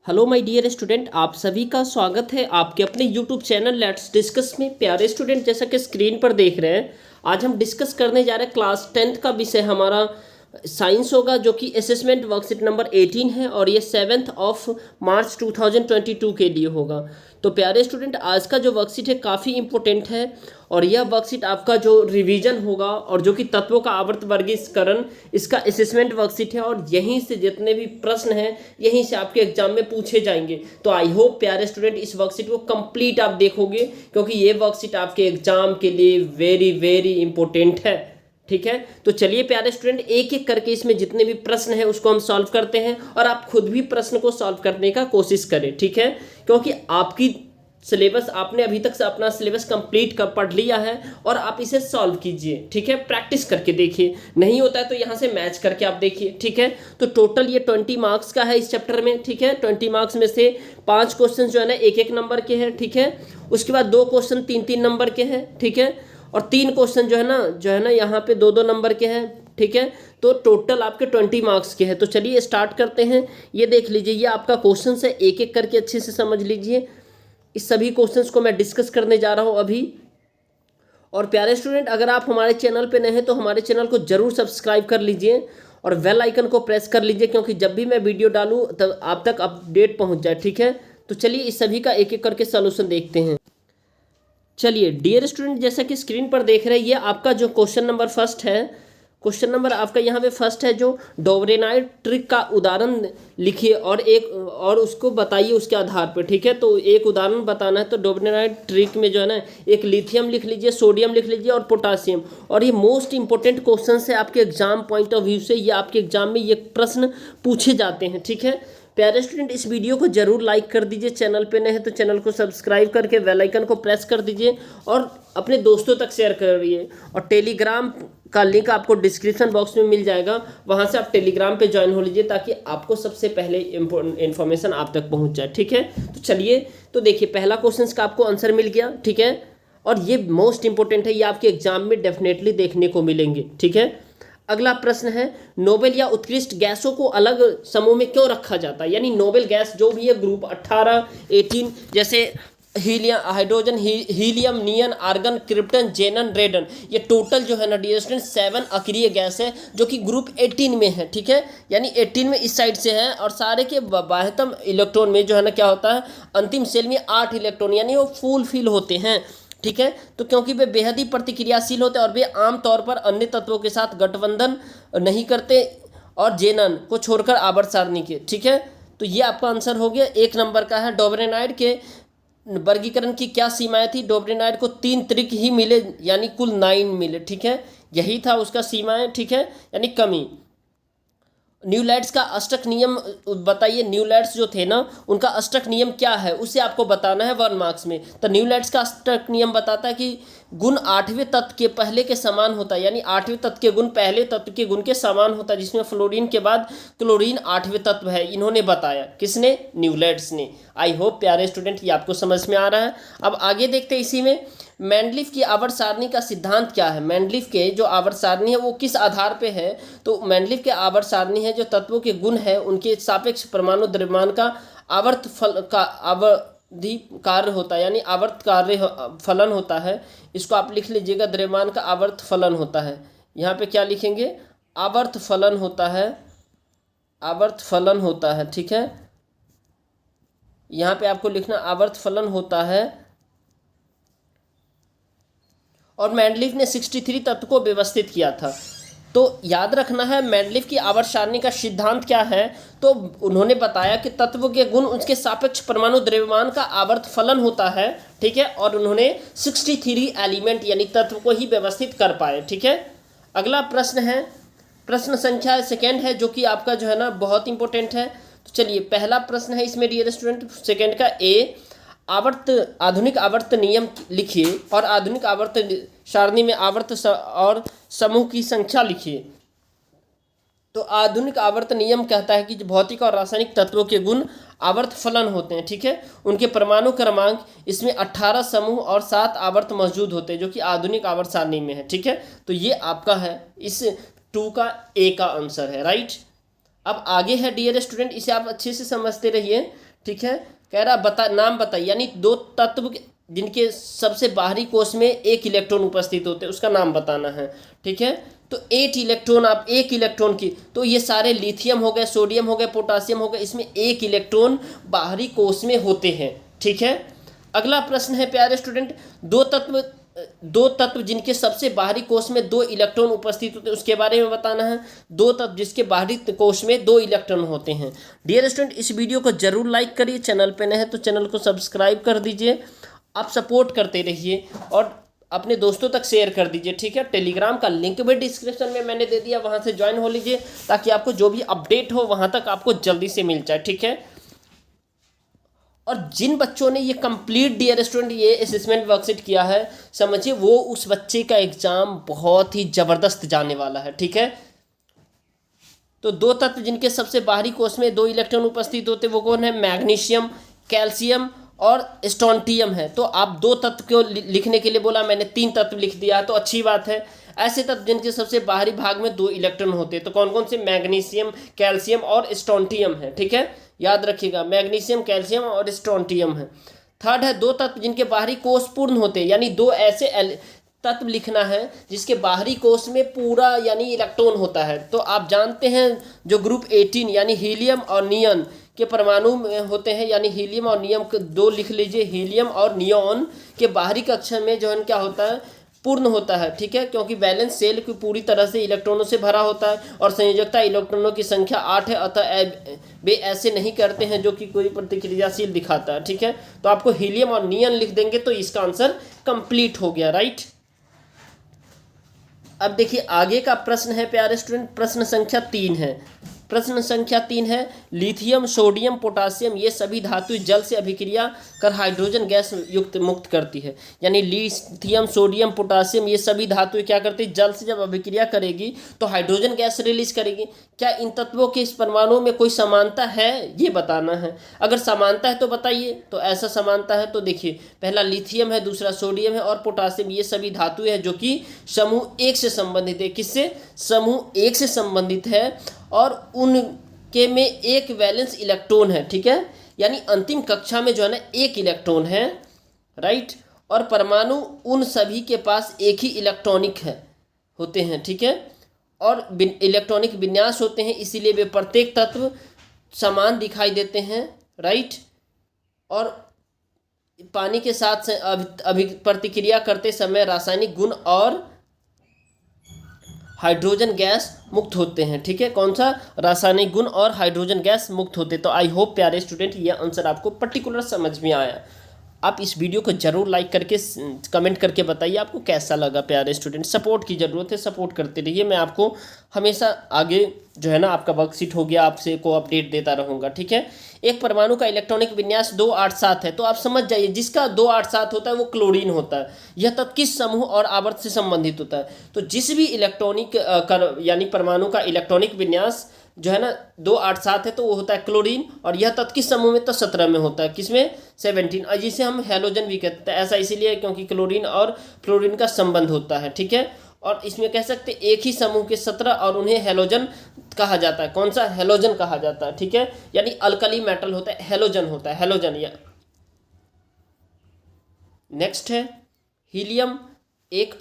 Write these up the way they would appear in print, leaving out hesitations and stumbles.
Hello my dear student, आप सभी का स्वागत है आपके अपने यूट्यूब चैनल लेट्स डिस्कस में। प्यारे स्टूडेंट, जैसा कि स्क्रीन पर देख रहे हैं, आज हम डिस्कस करने जा रहे हैं क्लास 10th का विषय हमारा साइंस होगा, जो कि असेसमेंट वर्कशीट नंबर 18 है और ये 7 मार्च 2022 के लिए होगा। तो प्यारे स्टूडेंट, आज का जो वर्कशीट है काफ़ी इंपॉर्टेंट है और यह वर्कशीट आपका जो रिवीजन होगा और जो कि तत्वों का आवर्त वर्गीकरण, इसका असेसमेंट वर्कशीट है और यहीं से जितने भी प्रश्न हैं यहीं से आपके एग्जाम में पूछे जाएंगे। तो आई होप प्यारे स्टूडेंट इस वर्कशीट को कंप्लीट आप देखोगे, क्योंकि ये वर्कशीट आपके एग्जाम के लिए वेरी वेरी इंपॉर्टेंट है। ठीक है, तो चलिए प्यारे स्टूडेंट, एक एक करके इसमें जितने भी प्रश्न हैं उसको हम सॉल्व करते हैं और आप खुद भी प्रश्न को सॉल्व करने का कोशिश करें। ठीक है, क्योंकि आपकी सिलेबस, आपने अभी तक से अपना सिलेबस कंप्लीट कर पढ़ लिया है और आप इसे सॉल्व कीजिए। ठीक है, प्रैक्टिस करके देखिए, नहीं होता है तो यहाँ से मैच करके आप देखिए। ठीक है, तो टोटल ये 20 मार्क्स का है इस चैप्टर में। ठीक है, 20 मार्क्स में से 5 क्वेश्चन जो है ना एक एक नंबर के हैं। ठीक है, उसके बाद 2 क्वेश्चन 3-3 नंबर के हैं। ठीक है, और 3 क्वेश्चन जो है ना यहाँ पे 2-2 नंबर के हैं। ठीक है, तो टोटल आपके 20 मार्क्स के हैं। तो चलिए स्टार्ट करते हैं। ये देख लीजिए, ये आपका क्वेश्चन है, एक एक करके अच्छे से समझ लीजिए। इस सभी क्वेश्चंस को मैं डिस्कस करने जा रहा हूँ अभी। और प्यारे स्टूडेंट, अगर आप हमारे चैनल पे नए हैं तो हमारे चैनल को जरूर सब्सक्राइब कर लीजिए और बेल आइकन को प्रेस कर लीजिए, क्योंकि जब भी मैं वीडियो डालूँ तब आप तक अपडेट पहुँच जाए। ठीक है, तो चलिए इस सभी का एक एक करके सोल्यूशन देखते हैं। चलिए डियर स्टूडेंट, जैसा कि स्क्रीन पर देख रहे हैं, ये आपका जो क्वेश्चन नंबर फर्स्ट है, क्वेश्चन नंबर आपका यहाँ पे फर्स्ट है, जो डोबरेनाइट ट्रिक का उदाहरण लिखिए और उसको बताइए उसके आधार पर। ठीक है, तो एक उदाहरण बताना है। तो डोबरेनाइट ट्रिक में जो है ना, एक लिथियम लिख लीजिए, सोडियम लिख लीजिए और पोटासियम। और ये मोस्ट इंपॉर्टेंट क्वेश्चन है आपके एग्जाम पॉइंट ऑफ व्यू से, ये आपके एग्जाम में ये प्रश्न पूछे जाते हैं। ठीक है, प्यारे स्टूडेंट, इस वीडियो को जरूर लाइक कर दीजिए, चैनल पे नए हैं तो चैनल को सब्सक्राइब करके बेल आइकन को प्रेस कर दीजिए और अपने दोस्तों तक शेयर करिए। और टेलीग्राम का लिंक आपको डिस्क्रिप्शन बॉक्स में मिल जाएगा, वहां से आप टेलीग्राम पे ज्वाइन हो लीजिए ताकि आपको सबसे पहले इन्फॉर्मेशन आप तक पहुंच जाए। ठीक है, तो चलिए, तो देखिए पहला क्वेश्चन का आपको आंसर मिल गया। ठीक है, और ये मोस्ट इंपॉर्टेंट है, ये आपके एग्जाम में डेफिनेटली देखने को मिलेंगे। ठीक है, अगला प्रश्न है, नोबेल या उत्कृष्ट गैसों को अलग समूह में क्यों रखा जाता है? यानी नोबेल गैस जो भी है, ग्रुप 18, 18, जैसे हीलियम, हाइड्रोजन, हीलियम, नियन, आर्गन, क्रिप्टन, जेनन, रेडन, ये टोटल जो है ना डियर स्टूडेंट 7 अक्रिय गैस है जो कि ग्रुप 18 में है। ठीक है, यानी 18 में इस साइड से है और सारे के बाह्यतम इलेक्ट्रॉन में जो है ना क्या होता है, अंतिम सेल में 8 इलेक्ट्रॉन, यानी वो फुल फिल होते हैं। ठीक है, तो क्योंकि वे बेहद ही प्रतिक्रियाशील होते हैं और वे आमतौर पर अन्य तत्वों के साथ गठबंधन नहीं करते और जेनन को छोड़कर आवर्त सारणी के। ठीक है, तो ये आपका आंसर हो गया, एक नंबर का है। डोबरेनाइड के वर्गीकरण की क्या सीमाएं थी? डोबरेनाइड को 3 त्रिक ही मिले, यानी कुल 9 मिले। ठीक है, यही था उसका सीमाएं। ठीक है, यानी कमी। न्यूलैंड्स का अष्टक नियम बताइए, न्यूलैंड्स जो थे ना उनका अष्टक नियम क्या है, उसे आपको बताना है 1 मार्क्स में। तो न्यूलैंड्स का अष्टक नियम बताता है कि गुण 8वें तत्व के पहले के समान होता है, यानी 8वें तत्व के गुण पहले तत्व के गुण के समान होता है, जिसमें फ्लोरीन के बाद क्लोरीन 8वें तत्व है। इन्होंने बताया, किसने? न्यूलैंड्स ने। आई होप प्यारे स्टूडेंट ये आपको समझ में आ रहा है। अब आगे देखते हैं इसी में, मैंडलीफ की आवर्त सारणी का सिद्धांत क्या है? मैंडलीफ के जो आवर्त सारणी है वो किस आधार पे है? तो मैंडलीफ के आवर्त सारणी है जो तत्वों के गुण है उनके सापेक्ष परमाणु द्रव्यमान का आवर्त फल का अवधि कार्य होता है, यानी आवर्त कार्य फलन होता है। इसको आप लिख लीजिएगा, द्रव्यमान का आवर्त फलन होता है। यहाँ पे क्या लिखेंगे? आवर्त फलन होता है, आवर्त फलन होता है। ठीक है, यहाँ पे आपको लिखना आवर्त फलन होता है। और मैंडलीफ ने 63 तत्व को व्यवस्थित किया था। तो याद रखना है, मैंडलीफ की आवर्त सारणी का सिद्धांत क्या है? तो उन्होंने बताया कि तत्व के गुण उसके सापेक्ष परमाणु द्रव्यमान का आवर्त फलन होता है। ठीक है, और उन्होंने 63 एलिमेंट यानी तत्व को ही व्यवस्थित कर पाए। ठीक है, अगला प्रश्न है, प्रश्न संख्या सेकेंड है, जो कि आपका जो है ना बहुत इंपॉर्टेंट है। तो चलिए पहला प्रश्न है इसमें डियर स्टूडेंट, सेकेंड का ए, आधुनिक आवर्त नियम लिखिए और आधुनिक आवर्त सारणी में आवर्त और समूह की संख्या लिखिए। तो आधुनिक आवर्त नियम कहता है कि भौतिक और रासायनिक तत्वों के गुण आवर्त फलन होते हैं। ठीक है, उनके परमाणु क्रमांक, इसमें 18 समूह और 7 आवर्त मौजूद होते हैं, जो कि आधुनिक आवर्त सारणी में है। ठीक है, तो ये आपका है, इस 2 का ए का आंसर है। राइट, अब आगे है डियर स्टूडेंट, इसे आप अच्छे से समझते रहिए। ठीक है। कह रहा नाम बताइए, यानी दो तत्व जिनके सबसे बाहरी कोष में एक इलेक्ट्रॉन उपस्थित होते हैं, उसका नाम बताना है। ठीक है, तो 8 इलेक्ट्रॉन, आप एक इलेक्ट्रॉन की, तो ये सारे लिथियम हो गए, सोडियम हो गए, पोटासियम हो गए, इसमें एक इलेक्ट्रॉन बाहरी कोष में होते हैं। ठीक है, अगला प्रश्न है प्यारे स्टूडेंट, दो तत्व जिनके सबसे बाहरी कोष में 2 इलेक्ट्रॉन उपस्थित होते हैं, उसके बारे में बताना है। दो तत्व जिसके बाहरी कोष में 2 इलेक्ट्रॉन होते हैं। डियर स्टूडेंट, इस वीडियो को जरूर लाइक करिए, चैनल पे नए हैं तो चैनल को सब्सक्राइब कर दीजिए। आप सपोर्ट करते रहिए और अपने दोस्तों तक शेयर कर दीजिए। ठीक है, टेलीग्राम का लिंक भी डिस्क्रिप्शन में मैंने दे दिया, वहाँ से ज्वाइन हो लीजिए ताकि आपको जो भी अपडेट हो वहाँ तक आपको जल्दी से मिल जाए। ठीक है, और जिन बच्चों ने ये कंप्लीट डियर स्टूडेंट ये असेसमेंट वर्कशीट किया है, समझिए वो उस बच्चे का एग्जाम बहुत ही ज़बरदस्त जाने वाला है। ठीक है, तो दो तत्व जिनके सबसे बाहरी कोष में 2 इलेक्ट्रॉन उपस्थित होते वो कौन है? मैग्नीशियम, कैल्शियम और स्ट्रोंटियम है। तो आप दो तत्व को लिखने के लिए बोला, मैंने 3 तत्व लिख दिया, तो अच्छी बात है। ऐसे तत्व जिनके सबसे बाहरी भाग में 2 इलेक्ट्रॉन होते हैं, तो कौन कौन से? मैग्नीशियम, कैल्शियम और स्ट्रोंटियम है। ठीक है, याद रखिएगा, मैग्नीशियम, कैल्शियम और स्ट्रोंटियम है। थर्ड है दो तत्व जिनके बाहरी कोष पूर्ण होते हैं, यानी 2 ऐसे तत्व लिखना है जिसके बाहरी कोष में पूरा यानी इलेक्ट्रॉन होता है। तो आप जानते हैं जो ग्रुप 18 यानी हीलियम और नियन के परमाणु में होते हैं, यानी हीलियम और नियम के 2 लिख लीजिए। हीलियम और नियॉन के बाहरी कक्षा में जो है क्या होता है? पूर्ण होता है। ठीक है, क्योंकि वैलेंस सेल की पूरी तरह से इलेक्ट्रॉनों से भरा होता है और संयोजकता इलेक्ट्रॉनों की संख्या 8 है, अतः वे ऐसे नहीं करते हैं जो कि कोई प्रतिक्रियाशील दिखाता है। ठीक है, तो आपको हीलियम और नियन लिख देंगे तो इसका आंसर कंप्लीट हो गया। राइट, अब देखिए आगे का प्रश्न है प्यारे स्टूडेंट, प्रश्न संख्या 3 है। प्रश्न संख्या 3 है, लिथियम, सोडियम, पोटासियम ये सभी धातु जल से अभिक्रिया कर हाइड्रोजन गैस युक्त मुक्त करती है। यानी लिथियम, सोडियम, पोटासियम ये सभी धातु क्या करती है? जल से जब अभिक्रिया करेगी तो हाइड्रोजन गैस रिलीज करेगी। क्या इन तत्वों के इस परमाणु में कोई समानता है? ये बताना है। अगर समानता है तो बताइए। तो ऐसा समानता है तो देखिए, पहला लिथियम है, दूसरा सोडियम है और पोटासियम ये सभी धातु है जो कि समूह 1 से संबंधित है। किससे? समूह 1 से संबंधित है और उनके में एक वैलेंस इलेक्ट्रॉन है। ठीक है, यानी अंतिम कक्षा में जो है ना 1 इलेक्ट्रॉन है। राइट, और परमाणु उन सभी के पास एक ही इलेक्ट्रॉनिक है होते हैं। ठीक है, और इलेक्ट्रॉनिक विन्यास होते हैं, इसीलिए वे प्रत्येक तत्व समान दिखाई देते हैं। राइट, और पानी के साथ अभी प्रतिक्रिया करते समय रासायनिक गुण और हाइड्रोजन गैस मुक्त होते हैं। ठीक है, कौन सा? रासायनिक गुण और हाइड्रोजन गैस मुक्त होते हैं। तो आई होप प्यारे स्टूडेंट ये आंसर आपको पर्टिकुलर समझ में आया। आप इस वीडियो को जरूर लाइक करके कमेंट करके बताइए आपको कैसा लगा। प्यारे स्टूडेंट, सपोर्ट की ज़रूरत है, सपोर्ट करते रहिए। मैं आपको हमेशा आगे जो है ना आपका वर्कशीट हो गया आपसे को अपडेट देता रहूँगा। ठीक है, एक परमाणु का इलेक्ट्रॉनिक विन्यास 287 है, तो आप समझ जाइए जिसका 287 होता है वो क्लोरीन होता है। यह तत्व किस समूह और आवर्त से संबंधित होता है? तो जिस भी इलेक्ट्रॉनिक यानी परमाणु का इलेक्ट्रॉनिक विन्यास जो है ना 287 है तो वो होता है क्लोरीन, और यह तत्व किस समूह में? तो 17 में होता है। किसमें? 17, और जिसे हम हैलोजन भी कहते हैं। ऐसा इसीलिए क्योंकि क्लोरीन और फ्लोरीन का संबंध होता है। ठीक है, और इसमें कह सकते एक ही समूह के 17 और उन्हें हैलोजन कहा जाता है। कौन सा? हैलोजन कहा जाता है। ठीक है, यानी अल्कली मेटल होता है, हैलोजन होता है, हैलोजन। या नेक्स्ट है हीलियम, एक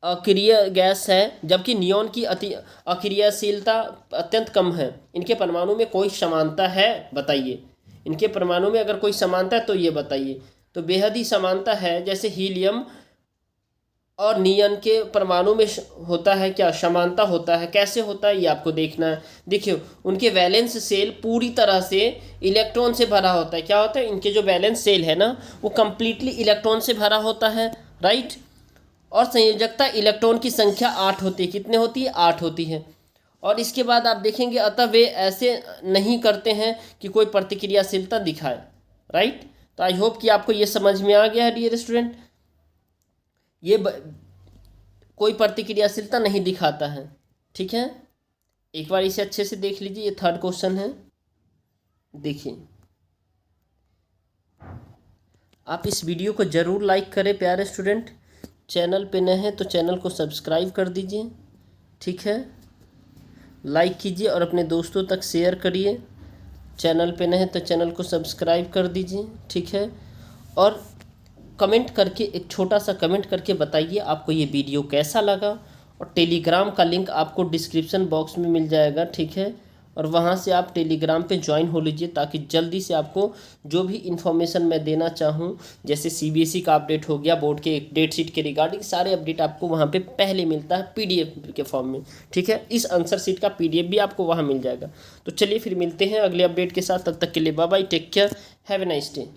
अक्रिय गैस है, जबकि नियॉन की अक्रियशीलता अत्यंत कम है। इनके परमाणु में कोई समानता है? बताइए। इनके परमाणु में अगर कोई समानता है तो ये बताइए। तो बेहद ही समानता है, जैसे हीलियम और नियन के परमाणु में होता है क्या? समानता होता है। कैसे होता है ये आपको देखना है। देखिए, उनके वैलेंस सेल पूरी तरह से इलेक्ट्रॉन से भरा होता है। क्या होता है? इनके जो वैलेंस सेल है ना वो कंप्लीटली इलेक्ट्रॉन से भरा होता है। राइट, और संयोजकता इलेक्ट्रॉन की संख्या 8 होती है। कितने होती है? 8 होती है। और इसके बाद आप देखेंगे अतः वे ऐसे नहीं करते हैं कि कोई प्रतिक्रियाशीलता दिखाए। राइट, तो आई होप कि आपको ये समझ में आ गया है डियर स्टूडेंट। ये कोई प्रतिक्रियाशीलता नहीं दिखाता है। ठीक है, एक बार इसे अच्छे से देख लीजिए। ये 3rd क्वेश्चन है। देखिए, आप इस वीडियो को ज़रूर लाइक करें प्यारे स्टूडेंट। चैनल पे नए हैं तो चैनल को सब्सक्राइब कर दीजिए। ठीक है, लाइक कीजिए और अपने दोस्तों तक शेयर करिए। चैनल पे नए हैं तो चैनल को सब्सक्राइब कर दीजिए, ठीक है। और कमेंट करके, एक छोटा सा कमेंट करके बताइए आपको ये वीडियो कैसा लगा। और टेलीग्राम का लिंक आपको डिस्क्रिप्शन बॉक्स में मिल जाएगा, ठीक है। और वहाँ से आप टेलीग्राम पे ज्वाइन हो लीजिए, ताकि जल्दी से आपको जो भी इन्फॉर्मेशन मैं देना चाहूँ, जैसे सीबीएसई का अपडेट हो गया, बोर्ड के डेट शीट के रिगार्डिंग सारे अपडेट आपको वहाँ पे पहले मिलता है पीडीएफ के फॉर्म में, ठीक है। इस आंसर शीट का पीडीएफ भी आपको वहाँ मिल जाएगा। तो चलिए फिर मिलते हैं अगले अपडेट के साथ, तब तक के लिए bye bye, take care, have a nice day.